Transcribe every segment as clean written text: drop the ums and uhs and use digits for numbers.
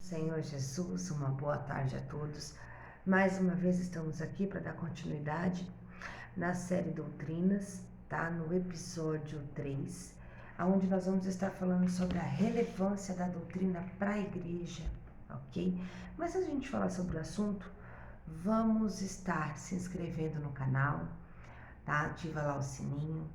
Senhor Jesus, uma boa tarde a todos. Mais uma vez estamos aqui para dar continuidade na série Doutrinas, tá? No episódio 3, onde nós vamos estar falando sobre a relevância da doutrina para a igreja, ok? Mas antes de a gente falar sobre o assunto, vamos estar se inscrevendo no canal, tá? Ativa lá o sininho.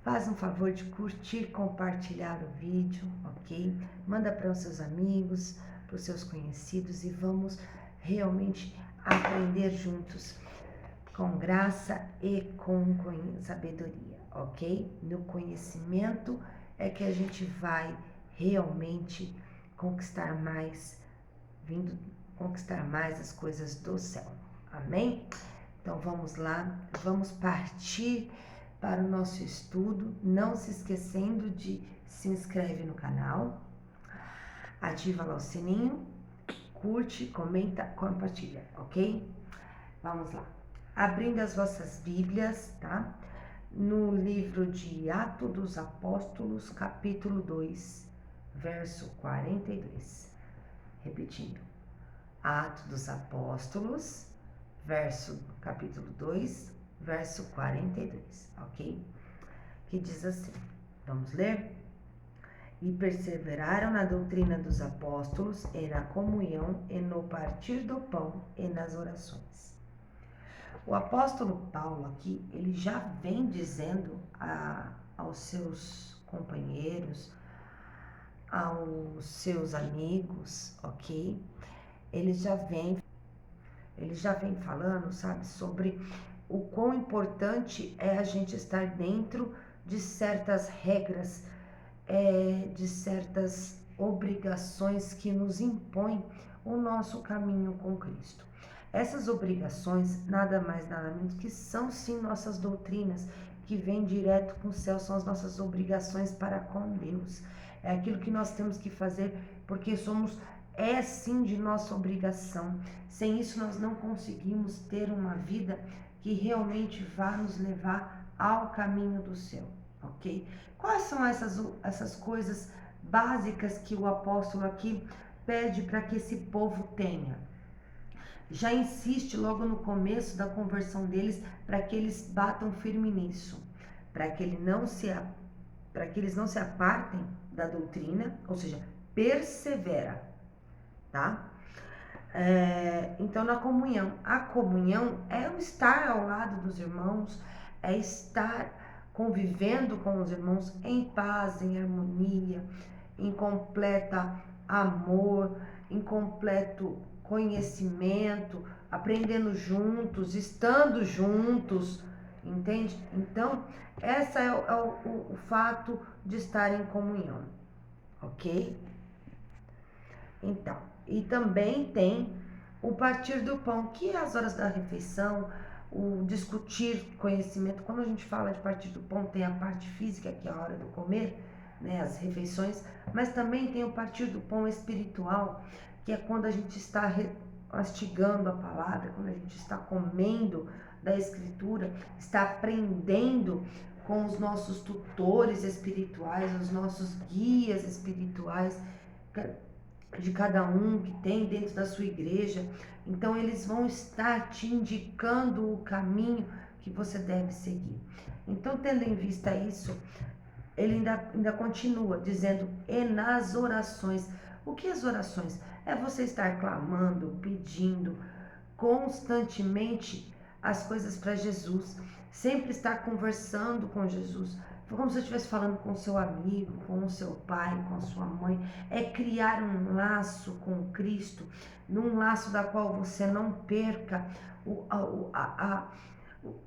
Faz um favor de curtir, compartilhar o vídeo, ok? Manda para os seus amigos, para os seus conhecidos e vamos realmente aprender juntos com graça e com sabedoria, ok? No conhecimento é que a gente vai realmente conquistar mais as coisas do céu, amém? Então vamos lá, vamos partir para o nosso estudo, não se esquecendo de se inscreve no canal, ativa lá o sininho, curte, comenta, compartilha, ok? Vamos lá. Abrindo as vossas Bíblias, tá? No livro de Atos dos Apóstolos, capítulo 2, verso 42. Repetindo. Atos dos Apóstolos, capítulo 2, verso 42, ok? Que diz assim, vamos ler? E perseveraram na doutrina dos apóstolos, e na comunhão, e no partir do pão, e nas orações. O apóstolo Paulo aqui, ele já vem dizendo aos seus companheiros, aos seus amigos, ok? Ele já vem falando, sabe, sobre o quão importante é a gente estar dentro de certas regras, de certas obrigações que nos impõem o nosso caminho com Cristo. Essas obrigações, nada mais, nada menos que são sim nossas doutrinas, que vêm direto com o céu, são as nossas obrigações para com Deus. É aquilo que nós temos que fazer, porque é sim de nossa obrigação. Sem isso nós não conseguimos ter uma vida que realmente vá nos levar ao caminho do céu, ok? Quais são essas coisas básicas que o apóstolo aqui pede para que esse povo tenha? Já insiste logo no começo da conversão deles para que eles batam firme nisso, para que eles não se apartem da doutrina, ou seja, persevera, tá? Então, na comunhão, a comunhão é o estar ao lado dos irmãos, é estar convivendo com os irmãos em paz, em harmonia, em completa amor, em completo conhecimento, aprendendo juntos, estando juntos, entende? Então, essa é o fato de estar em comunhão, ok? Então, e também tem o partir do pão, que é as horas da refeição, o discutir conhecimento. Quando a gente fala de partir do pão, tem a parte física, que é a hora do comer, né, as refeições, mas também tem o partir do pão espiritual, que é quando a gente está mastigando a palavra, quando a gente está comendo da Escritura, está aprendendo com os nossos tutores espirituais, os nossos guias espirituais, de cada um que tem dentro da sua igreja. Então eles vão estar te indicando o caminho que você deve seguir. Então, tendo em vista isso, ele ainda continua dizendo, e nas orações. O que as orações? É você estar clamando, pedindo constantemente as coisas para Jesus, sempre estar conversando com Jesus, como se você estivesse falando com o seu amigo, com o seu pai, com a sua mãe. É criar um laço com Cristo, num laço da qual você não perca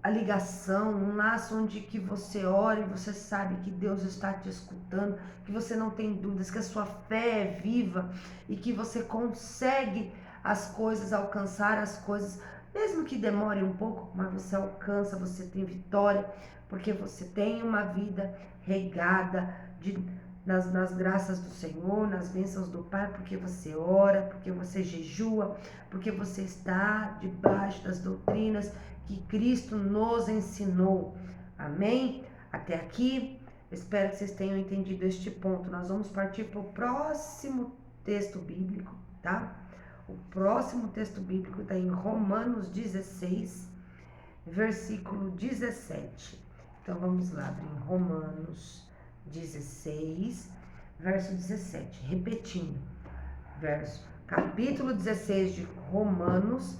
a ligação, um laço onde que você ora e você sabe que Deus está te escutando, que você não tem dúvidas, que a sua fé é viva e que você consegue as coisas, alcançar as coisas, mesmo que demore um pouco, mas você alcança, você tem vitória, porque você tem uma vida regada nas graças do Senhor, nas bênçãos do Pai, porque você ora, porque você jejua, porque você está debaixo das doutrinas que Cristo nos ensinou. Amém? Até aqui, espero que vocês tenham entendido este ponto. Nós vamos partir para o próximo texto bíblico, tá? O próximo texto bíblico está em Romanos 16, versículo 17. Então vamos lá, em Romanos 16, verso 17. Repetindo, capítulo 16 de Romanos,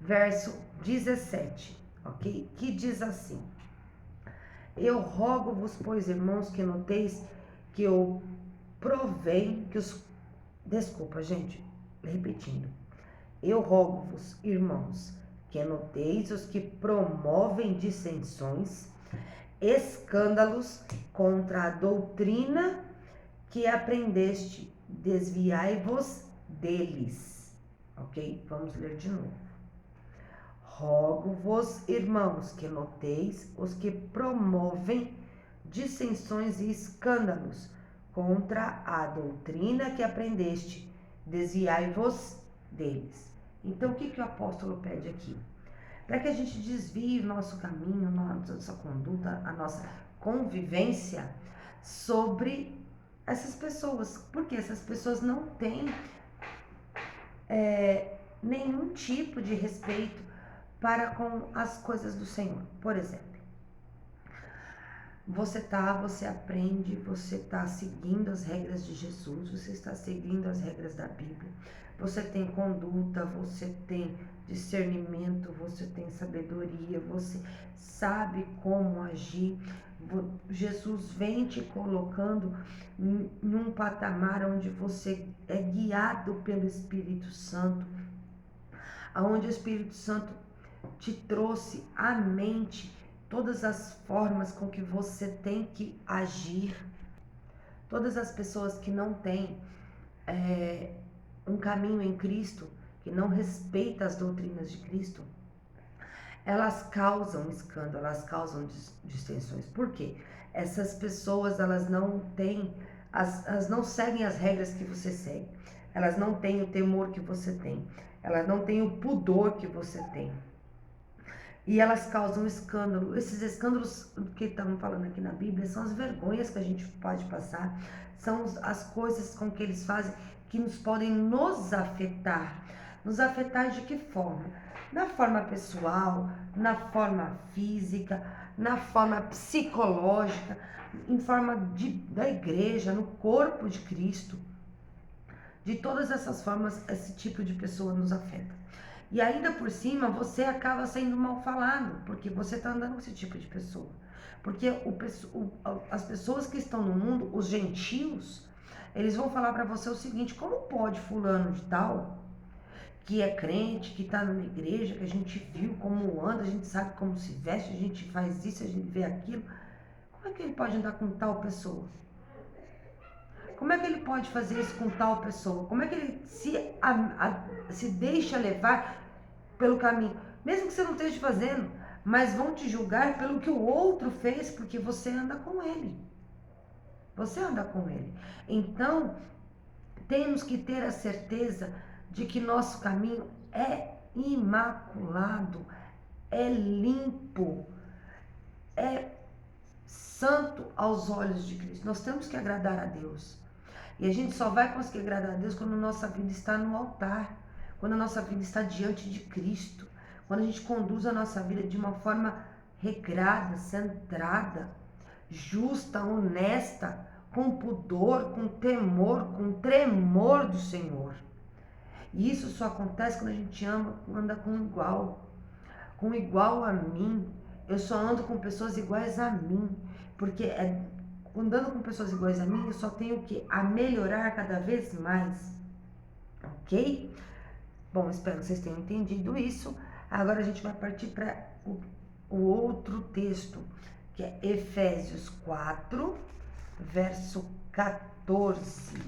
verso 17, ok? Que diz assim: Eu rogo-vos, pois, irmãos, que noteis que eu provei que os... Desculpa, gente, repetindo. Eu rogo-vos, irmãos, que noteis os que promovem dissensões, escândalos contra a doutrina que aprendeste, desviai-vos deles. Ok? Vamos ler de novo. Rogo-vos, irmãos, que noteis os que promovem dissensões e escândalos contra a doutrina que aprendeste, desviai-vos deles. Então, o que o apóstolo pede aqui? Para que a gente desvie o nosso caminho, a nossa conduta, a nossa convivência sobre essas pessoas, porque essas pessoas não têm nenhum tipo de respeito para com as coisas do Senhor. Por exemplo, você aprende, você está seguindo as regras de Jesus, você está seguindo as regras da Bíblia, você tem conduta, você tem discernimento, você tem sabedoria, você sabe como agir. Jesus vem te colocando num patamar onde você é guiado pelo Espírito Santo, onde o Espírito Santo te trouxe à mente todas as formas com que você tem que agir. Todas as pessoas que não têm um caminho em Cristo, que não respeitam as doutrinas de Cristo, elas causam escândalo, elas causam distensões. Por quê? Essas pessoas, elas não seguem as regras que você segue. Elas não têm o temor que você tem. Elas não têm o pudor que você tem. E elas causam escândalo. Esses escândalos que estamos falando aqui na Bíblia são as vergonhas que a gente pode passar, são as coisas com que eles fazem que podem nos afetar. Nos afetar de que forma? Na forma pessoal, na forma física, na forma psicológica, em forma da igreja, no corpo de Cristo. De todas essas formas, esse tipo de pessoa nos afeta. E ainda por cima, você acaba sendo mal falado, porque você está andando com esse tipo de pessoa. Porque as pessoas que estão no mundo, os gentios, eles vão falar para você o seguinte: como pode fulano de tal, que é crente, que está numa igreja, que a gente viu como anda, a gente sabe como se veste, a gente faz isso, a gente vê aquilo, como é que ele pode andar com tal pessoa? Como é que ele pode fazer isso com tal pessoa? Como é que ele se deixa levar pelo caminho? Mesmo que você não esteja fazendo, mas vão te julgar pelo que o outro fez, porque você anda com ele. Você anda com ele. Então, temos que ter a certeza de que nosso caminho é imaculado, é limpo, é santo aos olhos de Cristo. Nós temos que agradar a Deus. E a gente só vai conseguir agradar a Deus quando a nossa vida está no altar, quando a nossa vida está diante de Cristo, quando a gente conduz a nossa vida de uma forma regrada, centrada, justa, honesta, com pudor, com temor, com tremor do Senhor. E isso só acontece quando a gente anda com igual a mim. Eu só ando com pessoas iguais a mim, porque andando com pessoas iguais a mim, eu só tenho a melhorar cada vez mais, ok? Bom, espero que vocês tenham entendido isso. Agora a gente vai partir para o outro texto, que é Efésios 4, verso 14.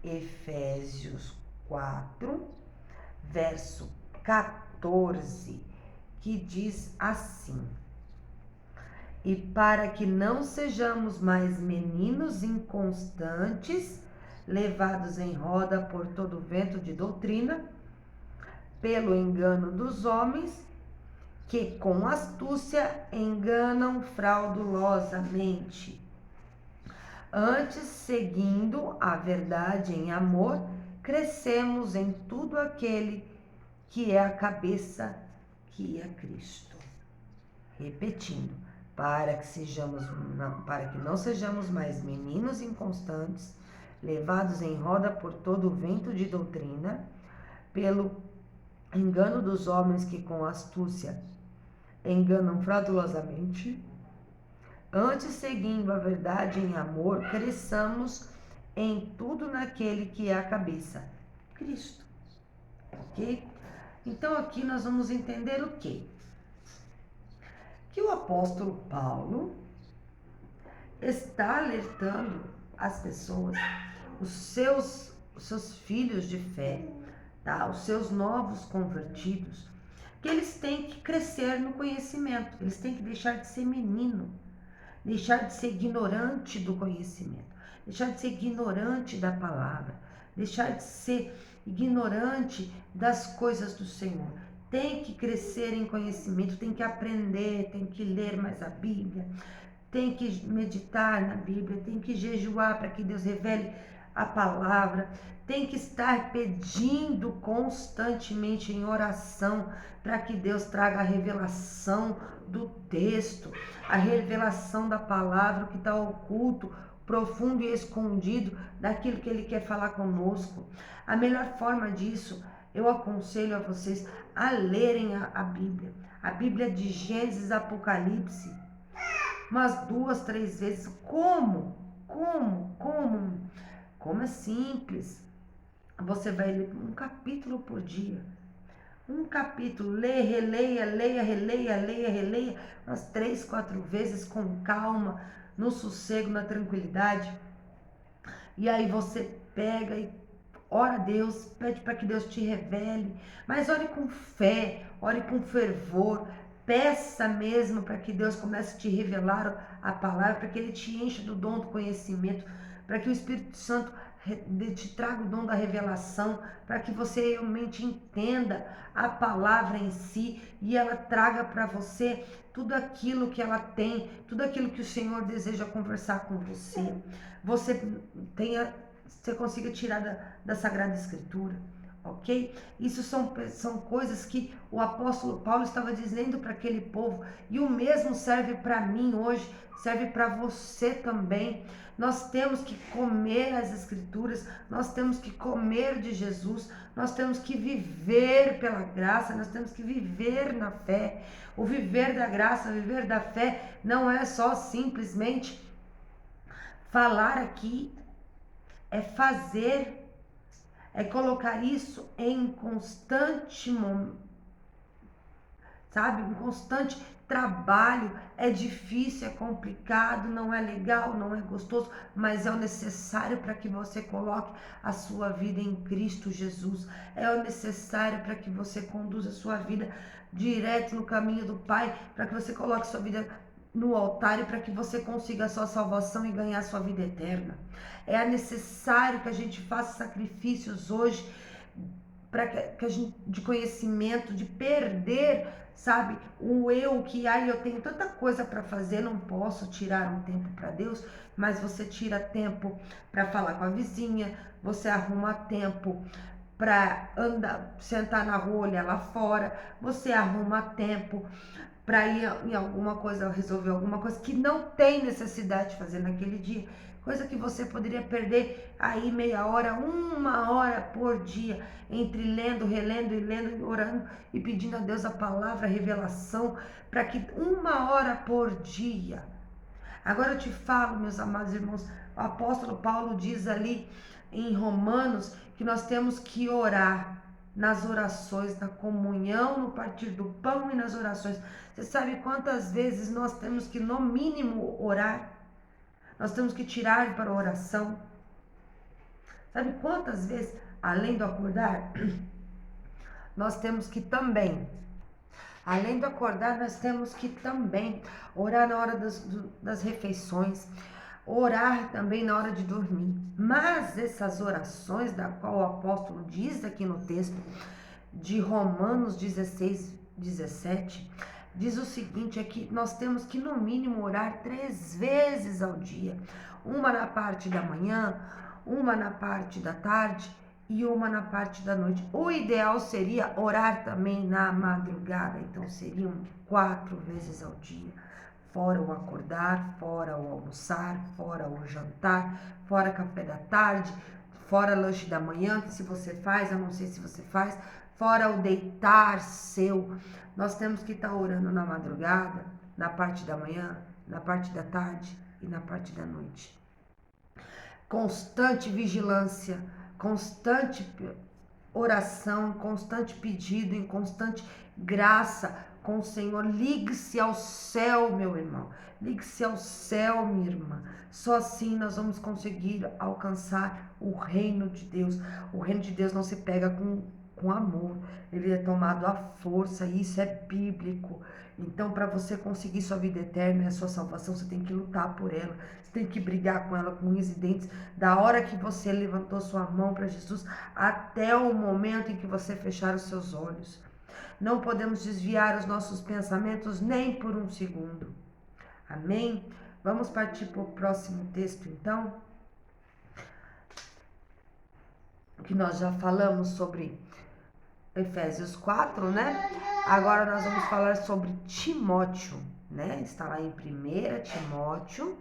Efésios 4, verso 14, que diz assim: E para que não sejamos mais meninos inconstantes, levados em roda por todo vento de doutrina, pelo engano dos homens, que com astúcia enganam fraudulosamente, antes seguindo a verdade em amor, crescemos em tudo aquele que é a cabeça, que é Cristo. Repetindo, para que não sejamos mais meninos inconstantes, levados em roda por todo o vento de doutrina, pelo engano dos homens que com astúcia enganam fraudulosamente. Antes, seguindo a verdade em amor, cresçamos em tudo naquele que é a cabeça, Cristo. Ok? Então aqui nós vamos entender o quê? Que o apóstolo Paulo está alertando as pessoas, os seus filhos de fé, tá? Os seus novos convertidos, que eles têm que crescer no conhecimento, eles têm que deixar de ser menino, deixar de ser ignorante do conhecimento, deixar de ser ignorante da palavra, deixar de ser ignorante das coisas do Senhor. Tem que crescer em conhecimento, tem que aprender, tem que ler mais a Bíblia, tem que meditar na Bíblia, tem que jejuar para que Deus revele a palavra, tem que estar pedindo constantemente em oração para que Deus traga a revelação do texto, a revelação da palavra, que está oculto, profundo e escondido daquilo que Ele quer falar conosco. A melhor forma disso, eu aconselho a vocês a lerem a Bíblia de Gênesis a Apocalipse, umas 2, 3 vezes. Como é simples. Você vai ler um capítulo por dia. Um capítulo, releia, umas 3, 4 vezes com calma, no sossego, na tranquilidade. E aí você pega e ora a Deus, pede para que Deus te revele, mas ore com fé, ore com fervor, peça mesmo para que Deus comece a te revelar a palavra, para que Ele te encha do dom do conhecimento, para que o Espírito Santo te traga o dom da revelação, para que você realmente entenda a palavra em si e ela traga para você tudo aquilo que ela tem, tudo aquilo que o Senhor deseja conversar com você. Você consiga tirar da Sagrada Escritura, ok? Isso são coisas que o apóstolo Paulo estava dizendo para aquele povo, e o mesmo serve para mim hoje, serve para você também. Nós temos que comer as Escrituras, nós temos que comer de Jesus, nós temos que viver pela graça, nós temos que viver na fé. O viver da graça, o viver da fé não é só simplesmente falar aqui, é fazer, é colocar isso em constante, um constante trabalho. É difícil, é complicado, não é legal, não é gostoso, mas é o necessário para que você coloque a sua vida em Cristo Jesus. É o necessário para que você conduza a sua vida direto no caminho do Pai, para que você coloque a sua vida no altar e para que você consiga a sua salvação e ganhar a sua vida eterna. É necessário que a gente faça sacrifícios hoje para que a gente, de conhecimento, de perder, sabe, o eu que eu tenho tanta coisa para fazer, não posso tirar um tempo para Deus, mas você tira tempo para falar com a vizinha, você arruma tempo para sentar na rua, olhar lá fora, você arruma tempo para ir em alguma coisa, resolver alguma coisa que não tem necessidade de fazer naquele dia, coisa que você poderia perder aí meia hora, 1 hora por dia, entre lendo, relendo e lendo, orando e pedindo a Deus a palavra, a revelação, para que 1 hora por dia. Agora eu te falo, meus amados irmãos, o apóstolo Paulo diz ali em Romanos que nós temos que orar nas orações, na comunhão, no partir do pão e nas orações. Você sabe quantas vezes nós temos que, no mínimo, orar? Nós temos que tirar para a oração. Sabe quantas vezes, além do acordar, nós temos que também, além do acordar, nós temos que também orar na hora das refeições, orar também na hora de dormir. Mas essas orações, da qual o apóstolo diz aqui no texto de Romanos 16, 17, diz o seguinte, é que nós temos que no mínimo orar 3 vezes ao dia, uma na parte da manhã, uma na parte da tarde e uma na parte da noite. O ideal seria orar também na madrugada, então seriam 4 vezes ao dia. Fora o acordar, fora o almoçar, fora o jantar, fora café da tarde, fora lanche da manhã, que se você faz, eu não sei se você faz, fora o deitar seu. Nós temos que estar orando na madrugada, na parte da manhã, na parte da tarde e na parte da noite. Constante vigilância, constante oração, constante pedido, em constante graça com o Senhor. Ligue-se ao céu, meu irmão. Ligue-se ao céu, minha irmã. Só assim nós vamos conseguir alcançar o reino de Deus. O reino de Deus não se pega com amor. Ele é tomado à força, e isso é bíblico. Então, para você conseguir sua vida eterna e a sua salvação, você tem que lutar por ela. Você tem que brigar com ela com unhas e dentes. Da hora que você levantou sua mão para Jesus até o momento em que você fechar os seus olhos. Não podemos desviar os nossos pensamentos nem por um segundo. Amém? Vamos partir para o próximo texto, então. Que nós já falamos sobre Efésios 4, né? Agora nós vamos falar sobre Timóteo, né? Está lá em 1 Timóteo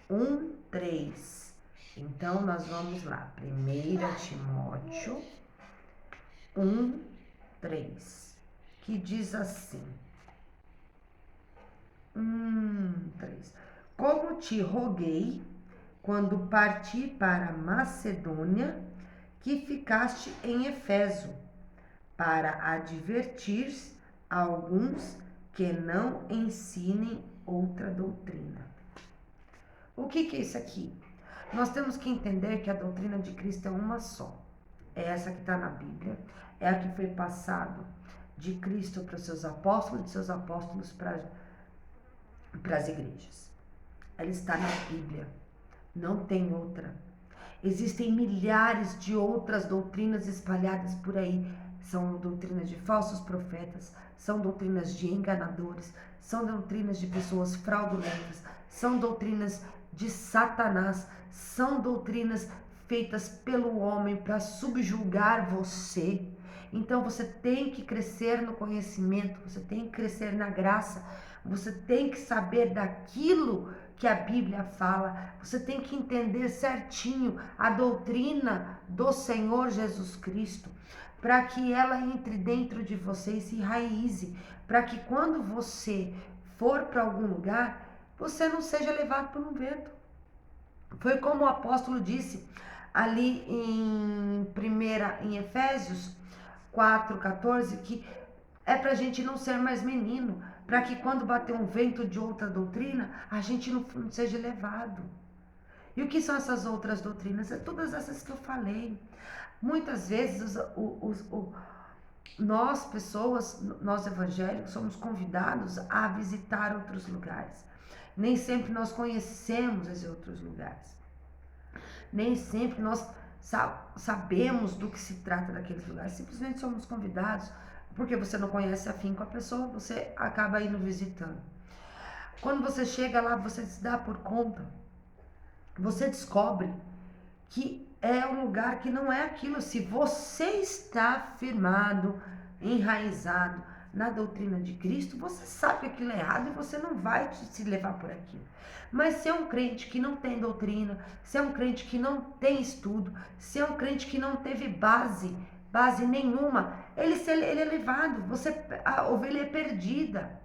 1:3. Então nós vamos lá. 1 Timóteo 1:3. Que diz assim. 3. Como te roguei, quando parti para Macedônia, que ficaste em Éfeso, para advertir alguns que não ensinem outra doutrina. O que é isso aqui? Nós temos que entender que a doutrina de Cristo é uma só. É essa que está na Bíblia, é a que foi passado de Cristo para os seus apóstolos, de seus apóstolos para as igrejas. Ela está na Bíblia, não tem outra. Existem milhares de outras doutrinas espalhadas por aí. São doutrinas de falsos profetas, são doutrinas de enganadores, são doutrinas de pessoas fraudulentas, são doutrinas de Satanás, são doutrinas feitas pelo homem para subjugar você. Então você tem que crescer no conhecimento, você tem que crescer na graça, você tem que saber daquilo que a Bíblia fala, você tem que entender certinho a doutrina do Senhor Jesus Cristo, para que ela entre dentro de você e se enraize, para que quando você for para algum lugar, você não seja levado por um vento. Foi como o apóstolo disse ali em Efésios 4:14, que é para a gente não ser mais menino, para que quando bater um vento de outra doutrina, a gente não seja levado. E o que são essas outras doutrinas? É todas essas que eu falei. Muitas vezes nós pessoas, nós evangélicos, somos convidados a visitar outros lugares. Nem sempre nós conhecemos esses outros lugares. Nem sempre nós sabemos do que se trata daqueles lugares. Simplesmente somos convidados, porque você não conhece afinco a pessoa, você acaba indo visitando. Quando você chega lá, você se dá por conta, você descobre que é um lugar que não é aquilo. Se você está firmado, enraizado na doutrina de Cristo, você sabe que aquilo é errado e você não vai se levar por aquilo. Mas se é um crente que não tem doutrina, se é um crente que não tem estudo, se é um crente que não teve base nenhuma, ele é levado, a ovelha é perdida.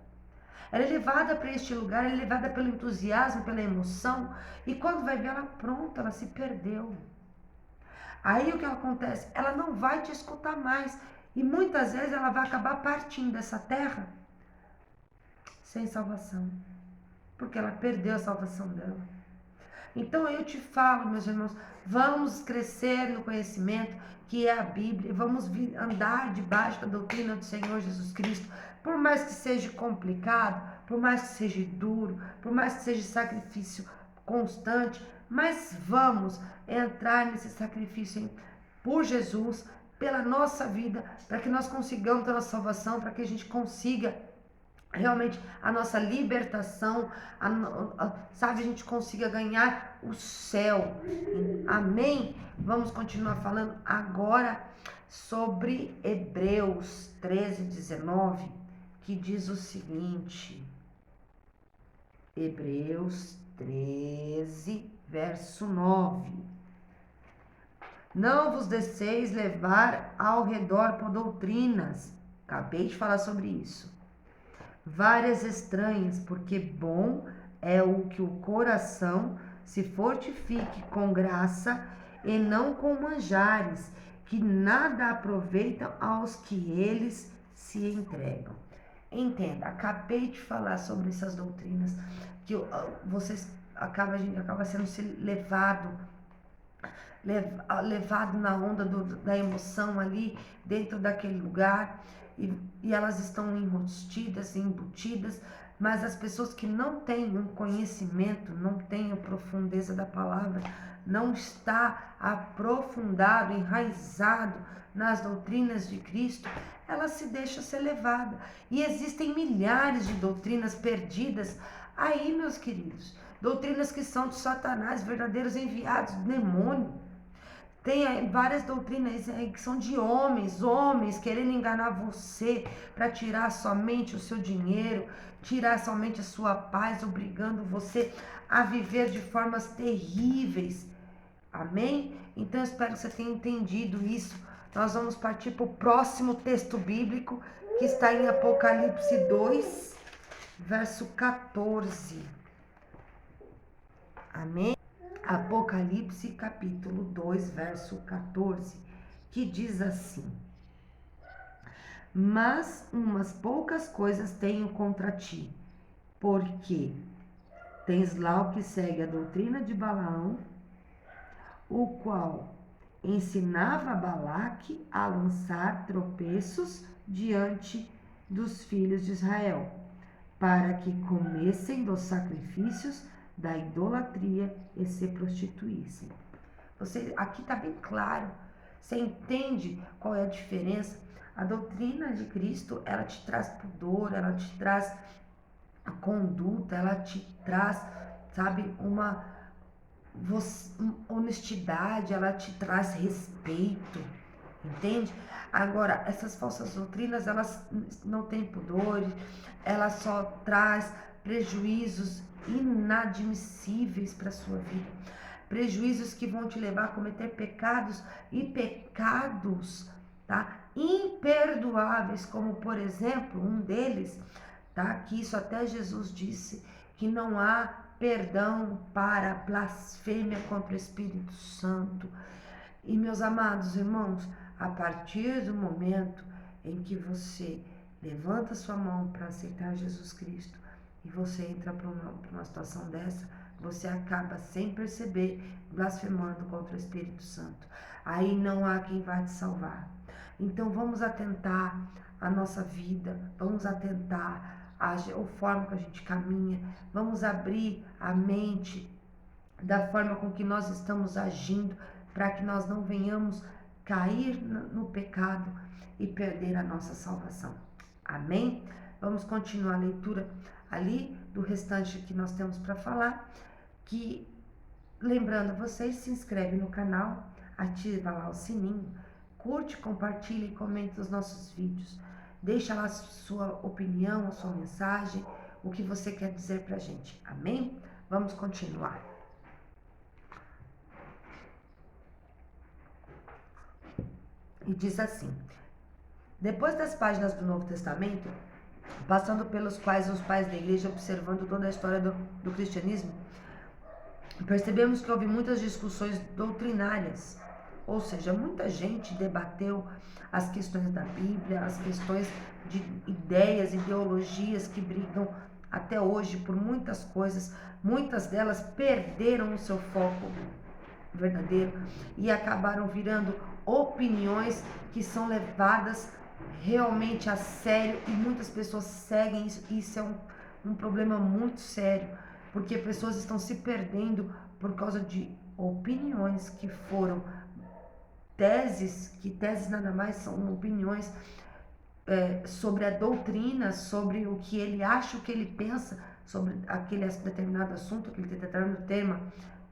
Ela é levada para este lugar, ela é levada pelo entusiasmo, pela emoção, e quando vai ver ela pronta, ela se perdeu. Aí o que acontece? Ela não vai te escutar mais, e muitas vezes ela vai acabar partindo dessa terra sem salvação, porque ela perdeu a salvação dela. Então eu te falo, meus irmãos, vamos crescer no conhecimento que é a Bíblia, vamos andar debaixo da doutrina do Senhor Jesus Cristo, por mais que seja complicado, por mais que seja duro, por mais que seja sacrifício constante, mas vamos entrar nesse sacrifício por Jesus, pela nossa vida, para que nós consigamos ter a salvação, para que a gente consiga realmente a nossa libertação, sabe, a gente consiga ganhar o céu. Amém? Vamos continuar falando agora sobre Hebreus 13:19, que diz o seguinte. Hebreus 13, verso 9. Não vos deixeis levar ao redor por doutrinas. Acabei de falar sobre isso. Várias estranhas, porque bom é o que o coração se fortifique com graça e não com manjares, que nada aproveitam aos que eles se entregam. Entenda, acabei de falar sobre essas doutrinas que vocês a gente acaba sendo levado na onda da emoção ali dentro daquele lugar, e elas estão enrostidas, embutidas, mas as pessoas que não têm um conhecimento, não têm a profundeza da palavra, não está aprofundado, enraizado nas doutrinas de Cristo, ela se deixa ser levada. E existem milhares de doutrinas perdidas aí, meus queridos. Doutrinas que são de Satanás, verdadeiros enviados do demônio. Tem várias doutrinas que são de homens querendo enganar você para tirar somente o seu dinheiro, tirar somente a sua paz, obrigando você a viver de formas terríveis. Amém? Então eu espero que você tenha entendido isso. Nós vamos partir para o próximo texto bíblico, que está em Apocalipse 2, verso 14. Amém? Apocalipse capítulo 2, verso 14, que diz assim: mas umas poucas coisas tenho contra ti, porque tens lá o que segue a doutrina de Balaão, o qual ensinava Balaque a lançar tropeços diante dos filhos de Israel, para que comessem dos sacrifícios da idolatria e se prostituíssem. Aqui está bem claro. Você entende qual é a diferença? A doutrina de Cristo, ela te traz pudor, ela te traz a conduta, ela te traz, sabe, uma honestidade, ela te traz respeito, entende? Agora, essas falsas doutrinas, elas não têm pudor, ela só traz prejuízos inadmissíveis para a sua vida, prejuízos que vão te levar a cometer pecados tá, imperdoáveis, como por exemplo, um deles, tá, que isso até Jesus disse, que não há perdão para blasfêmia contra o Espírito Santo. E meus amados irmãos, a partir do momento em que você levanta sua mão para aceitar Jesus Cristo e você entra para uma situação dessa, você acaba sem perceber blasfemando contra o Espírito Santo. Aí não há quem vá te salvar. Então vamos atentar à nossa vida, vamos atentar à forma que a gente caminha, vamos abrir a mente da forma com que nós estamos agindo, para que nós não venhamos cair no pecado e perder a nossa salvação. Amém? Vamos continuar a leitura ali do restante que nós temos para falar, que, lembrando vocês, se inscreve no canal, ativa lá o sininho, curte, compartilha e comenta os nossos vídeos. Deixa lá a sua opinião, a sua mensagem, o que você quer dizer pra gente. Amém? Vamos continuar. E diz assim: depois das páginas do Novo Testamento, passando pelos quais os pais da igreja, observando toda a história do cristianismo, percebemos que houve muitas discussões doutrinárias, ou seja, muita gente debateu as questões da Bíblia, as questões de ideias, ideologias que brigam até hoje por muitas coisas. Muitas delas perderam o seu foco verdadeiro e acabaram virando opiniões que são levadas realmente a sério, e muitas pessoas seguem isso. Isso é um problema muito sério, porque pessoas estão se perdendo por causa de opiniões que foram teses, que teses nada mais são opiniões sobre a doutrina, sobre o que ele acha, o que ele pensa sobre aquele determinado assunto, aquele determinado tema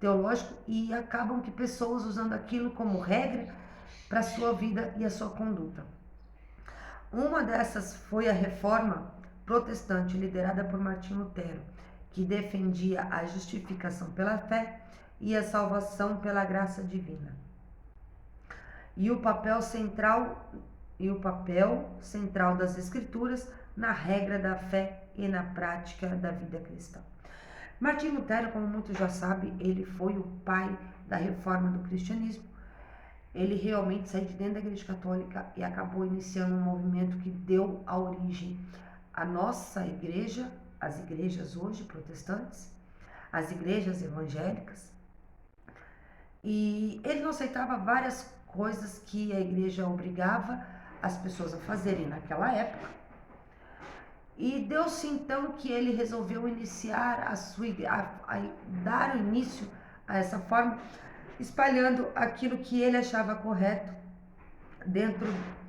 teológico, e acabam que pessoas usando aquilo como regra para a sua vida e a sua conduta. Uma dessas foi a Reforma Protestante, liderada por Martinho Lutero, que defendia a justificação pela fé e a salvação pela graça divina. E o papel central das Escrituras na regra da fé e na prática da vida cristã. Martinho Lutero, como muitos já sabem, ele foi o pai da reforma do cristianismo. Ele realmente saiu de dentro da Igreja Católica e acabou iniciando um movimento que deu a origem à nossa igreja, as igrejas hoje protestantes, as igrejas evangélicas. E ele não aceitava várias coisas que a igreja obrigava as pessoas a fazerem naquela época. E deu-se então que ele resolveu iniciar a dar o início a essa forma, espalhando aquilo que ele achava correto dentro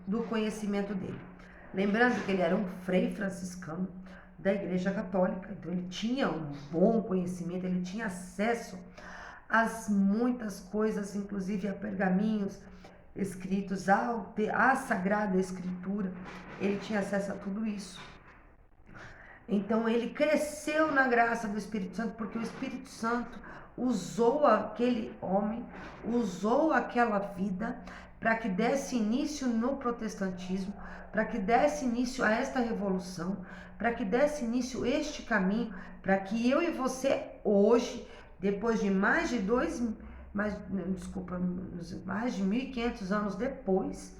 do conhecimento dele. Lembrando que ele era um frei franciscano da Igreja Católica, então ele tinha um bom conhecimento, ele tinha acesso a muitas coisas, inclusive a pergaminhos escritos, à Sagrada Escritura, ele tinha acesso a tudo isso. Então ele cresceu na graça do Espírito Santo, porque o Espírito Santo usou aquele homem, usou aquela vida para que desse início no protestantismo, para que desse início a esta revolução, para que desse início este caminho, para que eu e você hoje, depois de mais de 1.500 anos depois,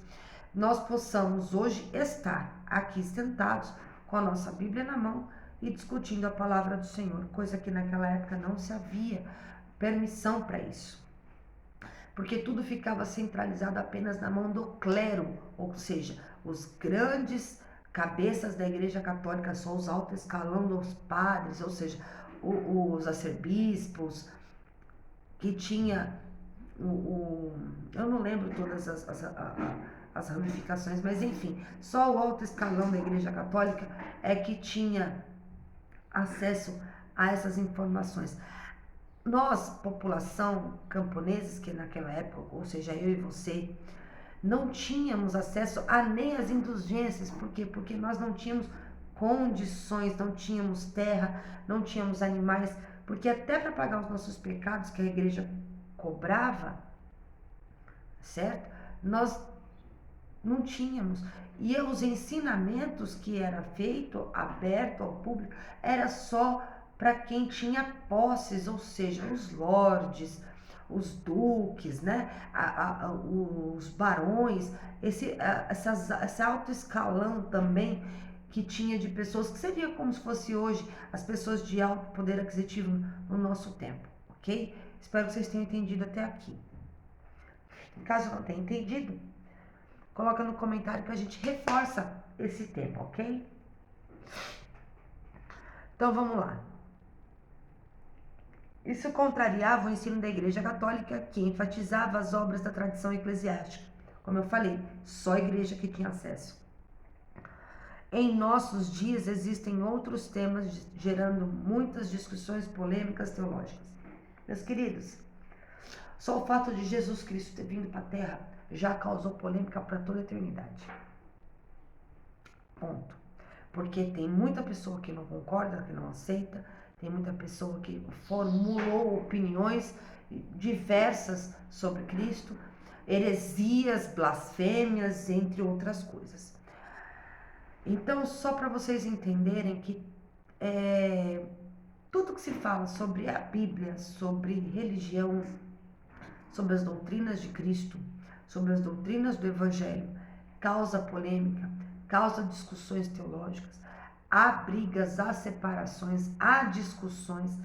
nós possamos hoje estar aqui sentados com a nossa Bíblia na mão e discutindo a palavra do Senhor, coisa que naquela época não se havia permissão para isso, porque tudo ficava centralizado apenas na mão do clero, ou seja, os grandes cabeças da Igreja Católica, só os altos escalão dos padres, ou seja, os arcebispos, que tinha eu não lembro todas as ramificações, mas enfim, só o alto escalão da Igreja Católica é que tinha acesso a essas informações. Nós, população camponeses, que naquela época, ou seja, eu e você, não tínhamos acesso a nem as indulgências. Por quê? Porque nós não tínhamos condições, não tínhamos terra, não tínhamos animais, porque até para pagar os nossos pecados que a igreja cobrava, certo? Nós não tínhamos. E os ensinamentos que era feito, aberto ao público, era só para quem tinha posses, ou seja, os lordes, os duques, né? Os barões, esse alto escalão também que tinha de pessoas que seria como se fosse hoje as pessoas de alto poder aquisitivo no nosso tempo, ok? Espero que vocês tenham entendido até aqui. Caso não tenha entendido, coloca no comentário que a gente reforça esse tema, ok? Então vamos lá. Isso contrariava o ensino da Igreja Católica, que enfatizava as obras da tradição eclesiástica. Como eu falei, só a igreja que tinha acesso. Em nossos dias existem outros temas gerando muitas discussões polêmicas teológicas. Meus queridos, só o fato de Jesus Cristo ter vindo para a Terra já causou polêmica para toda a eternidade. Ponto. Porque tem muita pessoa que não concorda, que não aceita, tem muita pessoa que formulou opiniões diversas sobre Cristo, heresias, blasfêmias, entre outras coisas. Então, só para vocês entenderem que tudo que se fala sobre a Bíblia, sobre religião, sobre as doutrinas de Cristo, sobre as doutrinas do Evangelho, causa polêmica, causa discussões teológicas, há brigas, há separações, há discussões.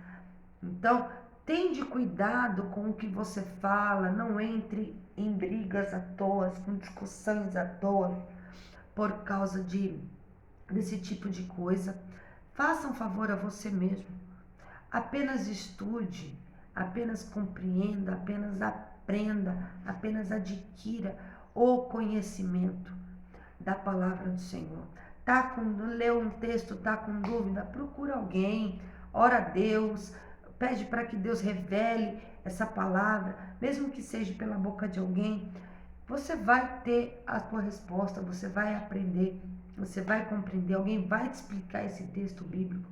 Então, tende cuidado com o que você fala, não entre em brigas à toa, com discussões à toa, por causa desse tipo de coisa. Faça um favor a você mesmo. Apenas estude, apenas compreenda, apenas aprenda, apenas adquira o conhecimento. da palavra do Senhor. Leu um texto, tá com dúvida, procura alguém, ora a Deus, pede para que Deus revele essa palavra, mesmo que seja pela boca de alguém. Você vai ter a tua resposta, você vai aprender, você vai compreender, alguém vai te explicar esse texto bíblico,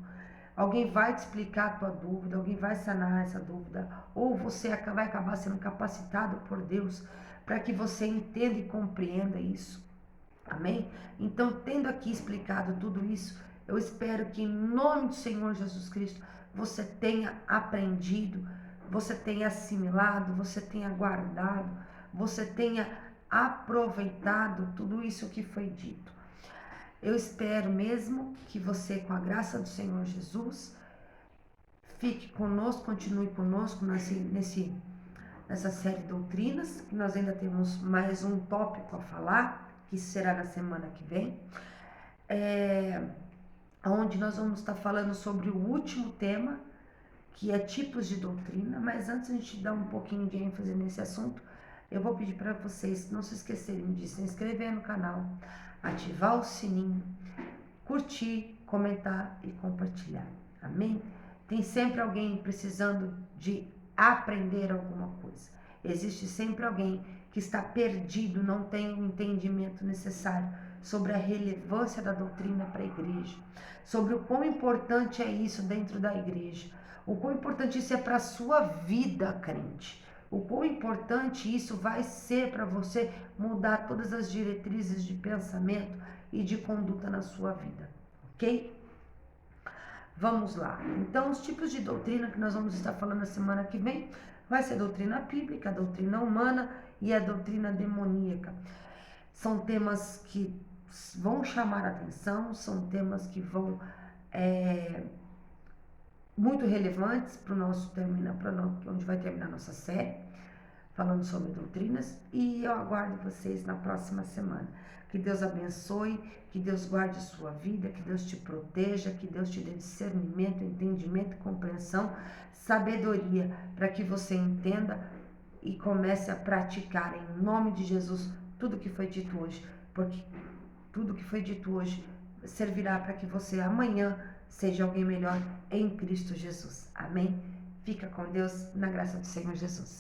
alguém vai te explicar a tua dúvida, alguém vai sanar essa dúvida, ou você vai acabar sendo capacitado por Deus para que você entenda e compreenda isso. Amém? Então, tendo aqui explicado tudo isso, eu espero que em nome do Senhor Jesus Cristo você tenha aprendido, você tenha assimilado, você tenha guardado, você tenha aproveitado tudo isso que foi dito. Eu espero mesmo que você, com a graça do Senhor Jesus, fique conosco, continue conosco nessa série de doutrinas, que nós ainda temos mais um tópico a falar, que será na semana que vem, onde nós vamos estar falando sobre o último tema, que é tipos de doutrina. Mas antes de a gente dar um pouquinho de ênfase nesse assunto, eu vou pedir para vocês não se esquecerem de se inscrever no canal, ativar o sininho, curtir, comentar e compartilhar. Amém? Tem sempre alguém precisando de aprender alguma coisa. Existe sempre alguém que está perdido, não tem o entendimento necessário sobre a relevância da doutrina para a igreja, sobre o quão importante é isso dentro da igreja, o quão importante isso é para a sua vida, crente, o quão importante isso vai ser para você mudar todas as diretrizes de pensamento e de conduta na sua vida, ok? Vamos lá. Então, os tipos de doutrina que nós vamos estar falando na semana que vem vai ser a doutrina bíblica, a doutrina humana e a doutrina demoníaca. São temas que vão chamar a atenção, são temas que vão muito relevantes para o nosso onde vai terminar a nossa série, falando sobre doutrinas, e eu aguardo vocês na próxima semana. Que Deus abençoe, que Deus guarde a sua vida, que Deus te proteja, que Deus te dê discernimento, entendimento, compreensão, sabedoria, para que você entenda e comece a praticar em nome de Jesus tudo que foi dito hoje, porque tudo que foi dito hoje servirá para que você amanhã seja alguém melhor em Cristo Jesus. Amém? Fica com Deus, na graça do Senhor Jesus.